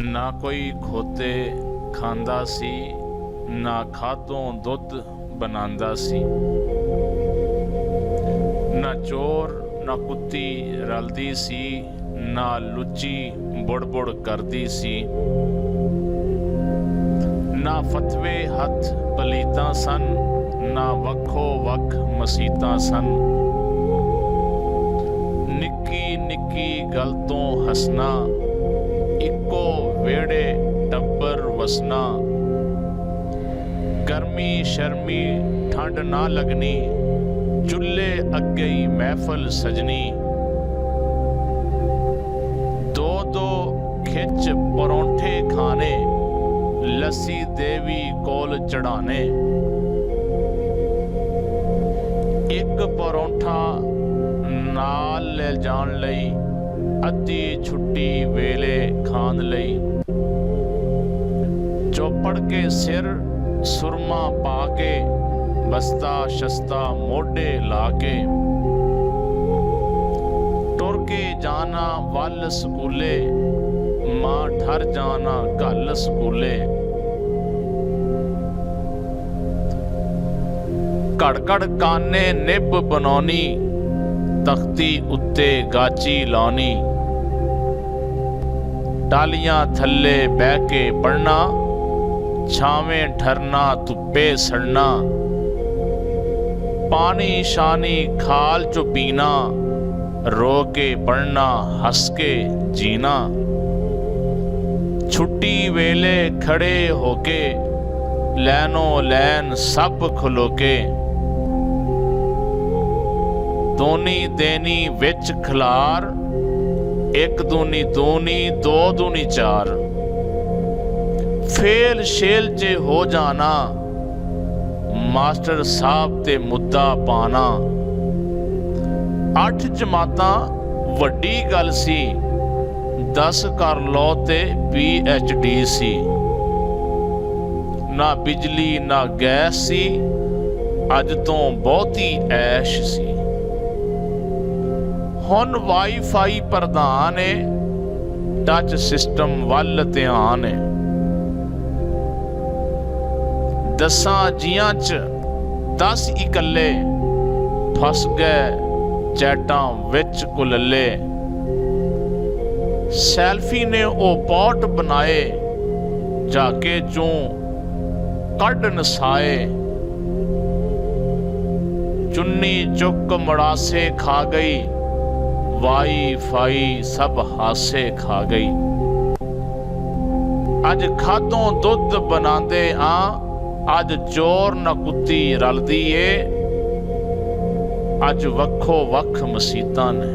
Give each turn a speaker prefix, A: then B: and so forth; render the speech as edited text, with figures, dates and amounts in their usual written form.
A: ना कोई खोते खांदा सी, ना खादों दुध बनांदा सी। ना चोर ना कुत्ती रलदी सी, ना लुच्ची बुड़ करदी सी। ना फतवे हथ पलीतां सन, ना वक्खो वक्ख मसीतां सन। निक्की निक्की गल तों हसना, इक्को वेड़े टब्बर वसना। गर्मी शर्मी ठंड ना लगनी, चुल्हे अगे ही महफल सजनी। दो दो खिच परौंठे खाने, लस्सी देवी कोल चढ़ाने। एक परौंठा नाल ले जान लई, अद्धी छुट्टी वेले खान लई। चौपड़ के सिर सुरमा पाके, बस्ता शस्ता मोढे लाके। टुर के जाना वल स्कूले, मां ठर जाना घल स्कूले। घड़ काने निब बनौनी, तख्ती उत्ते गाची लानी। टालियां थल्ले बह के पढ़ना, छावें ठरना धुप्पे सड़ना। पानी शानी खाल चो पीना, रो के पढ़ना हंस के जीना। छुट्टी वेले खड़े होके, लैनो लैन सब खलोके। दोनी देनी विच खलार, एक दूनी दूनी दो दूनी चार। फेल शेल चे हो जाना, मास्टर साहब ते मुद्दा पाना। 8 जमातां वड्डी गल सी, 10 कर लो ते PhD सी। ना बिजली ना गैस सी, अज तो बहुती ऐश सी। हुण वाईफाई प्रधान है, टच सिस्टम वल ध्यान है। 10 जियां च 10 इकल्ले, फस गए चैटां विच कुलल्ले। सैल्फी ने ओ पॉट बनाए, जाके चों कढ नसाए। चुन्नी चुक मड़ासे खा गई, वाईफाई सब हासे खा गई। अज खादों दुध बनांदे आ, अज चोर न कुत्ती रलदी ए। अज वक्खो वक्ख मसीतां ने।